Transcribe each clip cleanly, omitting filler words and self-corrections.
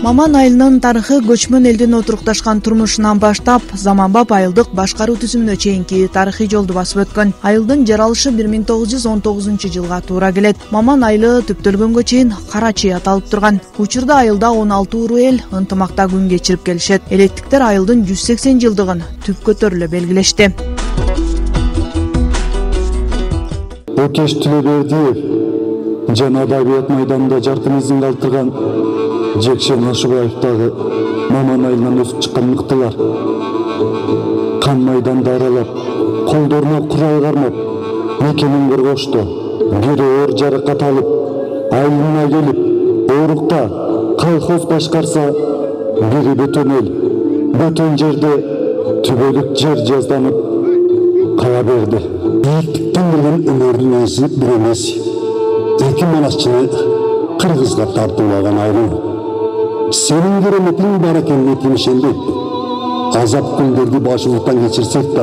Маман айылынын тарыхы көчмөн элдин отурукташкан турмушунан баштап заманбап айылдык башкаруу түзүмүнө чейинки тарыхый жолду басып өткөн. Айылдын жаралышы 1919-жылга туура келет. Маман айылы түптөлгөнгө чейин Карачи аталып турган. Учурда айылда 16 уруу эл ынтымакта күн кечирип келишет. Элеттиктер айылдын 180 жылдыгын түп көтөрүлө белгилешти. Өкеш Тилебердиев жана Адабият майданында жаркын изин калтырган Жекшен Ашыбаевдагы Маман айылынан өсүп чыккан мыктылар. Кан майданды аралап, колдоруна курал кармап, мекенин коргошту. Бири оор жаракат алып, айылына келип, оорукта колхоз башкарса, бири бөтөн эл, бөтөн жерде түбөлүк жер жазданып кала берди. Бийиктиктен келген өнөрдүн ээси бир эмес. Эки манасчыны кыргызга тартуулаган айыл. Senin göremetin berekenliğini şendik. Azap günlerdi başımızdan geçirsek de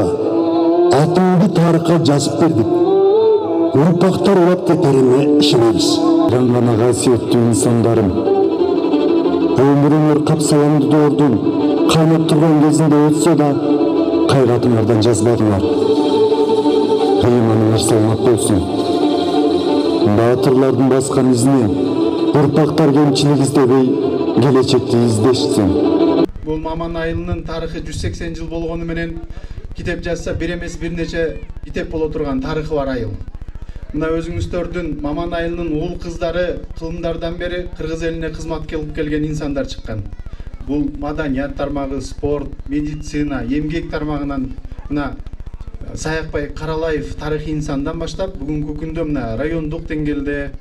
atımızı tarika yazıp verdik. Urpaktar olap keterine işimiz. Rangana gasiyetli insanlarım. Ömrünür kapsalandı doğurdun. Kaynat turgan gezinde ötse de kaygatınlardan yazmadılar. Kıymanlar salmak olsun. Batırlardın baskan izine urpaktar kemçilik izlebey gelecekte izleşsin. Бұл Маман айылынын тарыхы 180 жыл болгону менен китеп жазса бир эмес бир нече китеп боло турган тарыхы бар айыл. Мына өзүңүздөрдүн Маман айылынын уул кыздары кылымдардан бери кыргыз элине кызмат кылып келген инсандар чыккан. Бул маданият тармагы, спорт, медицина, эмгек тармагынан мына Саякбай Каралаев тарыхый инсандан баштап бүгүнкү күндө мына райондук деңгээлде,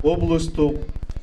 облустук,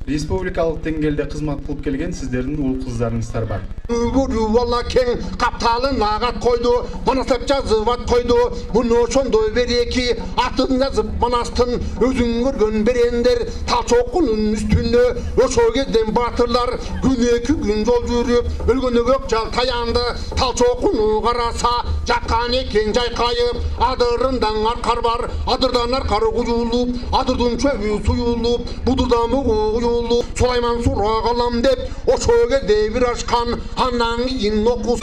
республикалык деңгээлде кызмат кылып келген сиздердин уул кыздарыңыздар бар. Валла кен капталын агат койду, манастап жазып ат койду. Буну ошондой береки атын жазып манастын өзүң көргөн берендер талчокунун үстүнө ошо кезден батырлар күн эки күн жол жүрүп өлгөнү көк жал таянды. Талчокуну караса жаккан экен жайкайып, адырындан аркар бар, адырдан аркар куюлуп, адырдын чөбү суюлуп, будурдан бугу Sulayman sura kalam dep o şöyle devir aşkan handan yin nokuz.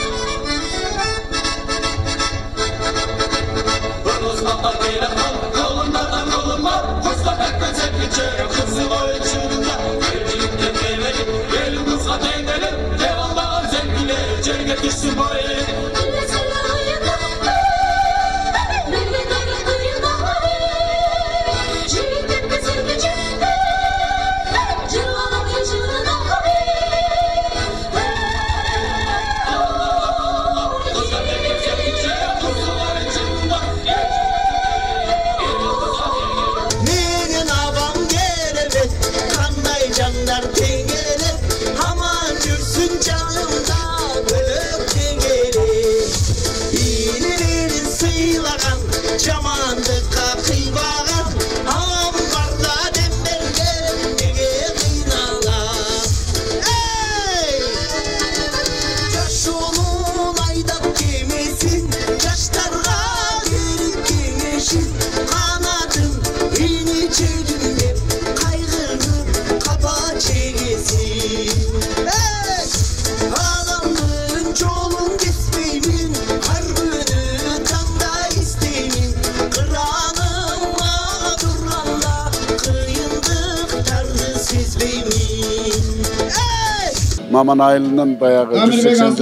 Маман айылынын баягы 180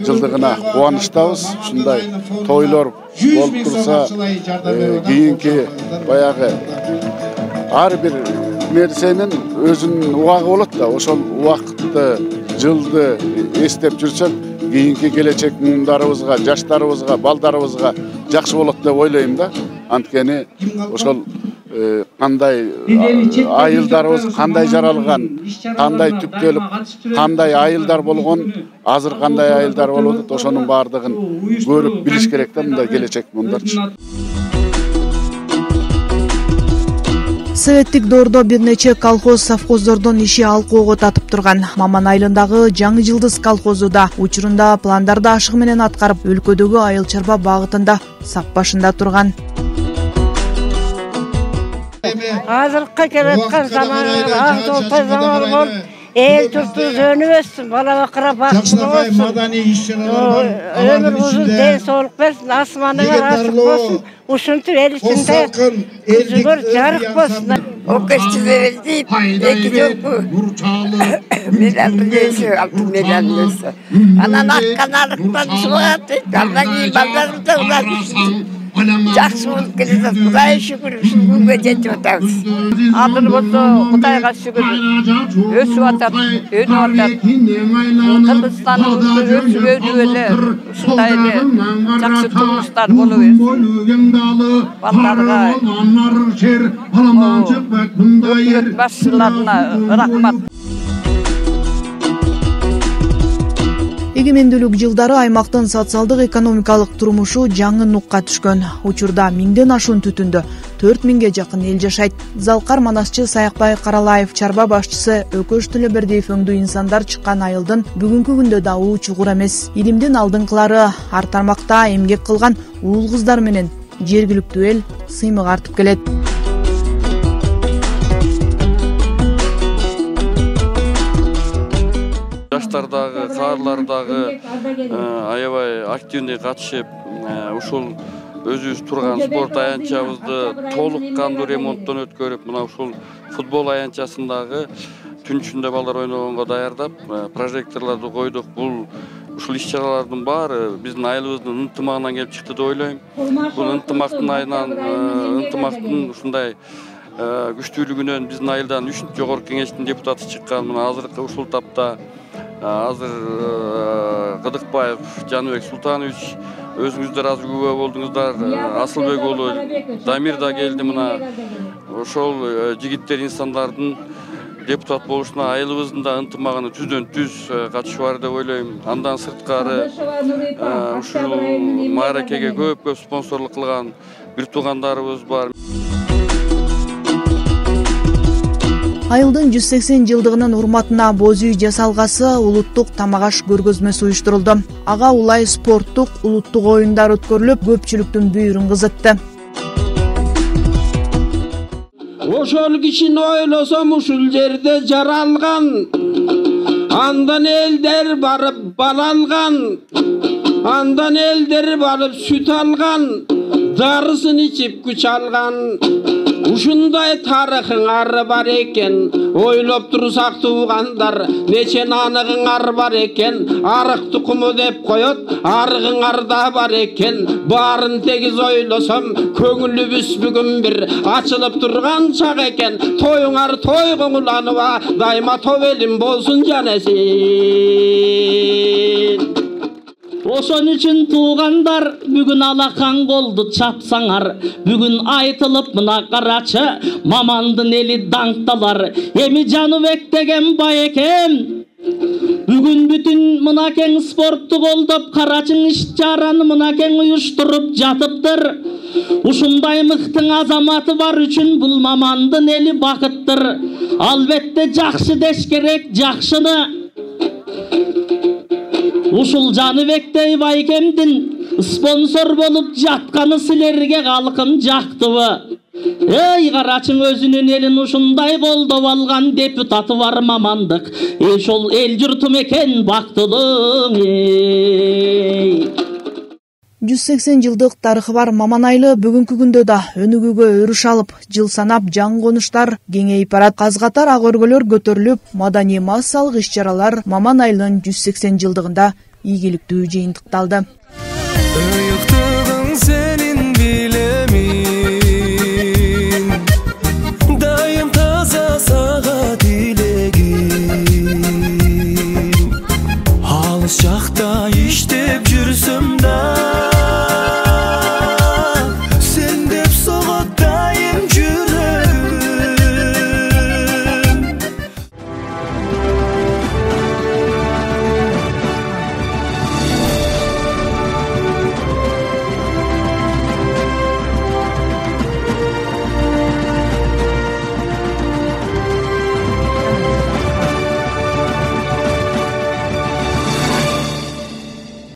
жылдыгына кубанычтабыз. Ушундай тойлор болуп турса, кийинки баягы ар бир нерсенин өзүнүн убагы болот да, ошол убакытты, жылды эстеп жүрсөк, кийинки келечек муундарыбызга, жаштарыбызга, балдарыбызга жакшы болот деп ойлойм да. Анткени ошол кандай айылдарыбыз кандай жаралган, кандай түптөлүп, кандай айылдар болгон, азыр кандай айылдар болуп атат, ошонун баардыгын көрүп билиш керек да, мындай келечек муундарчы. Советтик доордо бир нече колхоз совхоздордун иши алкоого татып турган. Маман айылындагы Жаңы Жылдыз колхозу да учурунда пландарды ашыгы менен аткарып, өлкөдөгү айыл чарба багытында сап башында турган. Азыркы келаткан заман ак толпой заман болуп El turtuz önübössün, bala bakıra baktın olsun. Madani işçiler var. Ömür uzun, den soğuk versin, asmanına asık olsun. Uşuntur el içinde kuzugor jarık olsun. O kışçıları deyip, peki yok bu. Miran biliyorsun, altın miran biliyorsun. Anan akkanarlıktan suatı, kaldan iyi bazarlıkta ulan düşündüm. Жақсы болып келе жатыр, Құдай шүкір, күнге жетіп жатамыз. Адыл болса, Құдайға шүкір, өсіп жатады, өніп жатады. Қырғызстанымызды өсіп өнуелі, ушундай эле жақсы турмуштар боло берсин. Балдарга өкмөт башчыларына рахмат. Эгемендүүлүк жылдары аймактын социалдык экономикалык турмушу жаңы нукка түшкөн. Учурда 1000ден ашуун түтүндө 4000ге жакын эл жашайт. Залкар манасчы Саякбай Каралаев, чарба башчысы Өкөш Төлөбердиев өңдүү инсандар чыккан айылдын бүгүнкү күндө да уу чугур эмес. Илимдин алдыңкылары ар тармакта эмгек кылган уул кыздар менен жергиликтүү эл сыймык артып келет. Жаштардагы, каарлардагы аябай активный катышып, ушул өзүбүз турган спорт аянтчабызды толук кандуу ремонттон өткөрүп, мына ушул футбол аянтчасындагы түн ичинде балдар ойногонго даярдап, прожекторлорду койдук. Бул ушул иш-чаралардын баары биздин айылыбыздын ынтымагынан келип чыкты деп ойлойм. Бул ынтымактын айынан, ынтымактын ушундай күчтүүлүгүнөн биздин айылдан 3-нчы жогорку кеңештин депутаты чыккан. Мына азыркы ушул тапта азыр Кыдыкбаев Жаныбек Султанович, өзүңүздөр азыр күбө болдуңуздар. Асылбек уулу Дамир да келди. Мына ошол жигиттер инсандардын депутат болушуна айылыбыздын да ынтымагына түздөн түз катышы бар деп ойлойм. Андан сырткары ушул мааракеге көп спонсорлук кылган бир туугандарыбыз бар. Айылдын 180 жылдыгынын урматына боз үй жасалгасы улуттук тамак аш көргөзмөсү уюштурулду. Ага улай спорттук, улуттук оюндар өткөрүлүп, көпчүлүктүн бүйүрүн кызытты. Ошол кишини ойлосом ушул жерде жаралган, андан элдер барып бал алган, андан элдер барып сүт алган, дарысын ичип күч алган. Ушундай тарыхыңар бар экен, ойлоп турсак туугандар, нече наныгыңар бар экен, арык тукуму деп коет, арыгыңарда бар экен. Барын тегиз ойлосом, көңүлүбүз бүгүн бир ачылып турган чак экен. Тоюңар той коңуланыба, дайыма тобелим болсун жанесин. Ошон үчүн туугандар, бүгүн алакаң колду чапсаңар, бүгүн айтылып мына карачы, мамандын эли даңкталар. Эми Жаныбек деген бай экен, бүгүн бүтүн мына кең спортту колдоп, карачың иш-чараны мына кең уюштуруп жатыптыр. Ушундай мыктың азаматы бар үчүн бул мамандын эли бакыттыр. Албетте жакшы деш керек, жакшыны. Ушул Жаныбектей байкемдин спонсор болуп жатканы силерге калкым жактыбы? Эй, карачың өзүнүн элин ушундай колдоп алган депутаты бар мамандык. Ошол эл журтум экен бактылың. 180 жылдык тарыхы бар Маман айылы бүгүнкү күндө да өнүгүүгө өрүш алып, жыл санап жаңы конуштар кеңейип барат. Казгатар ак өргөлөр көтөрүлүп, маданий массалык иш-чаралар Маман айылынын 180 жылдыгында ийгиликтүү жыйынтыкталды.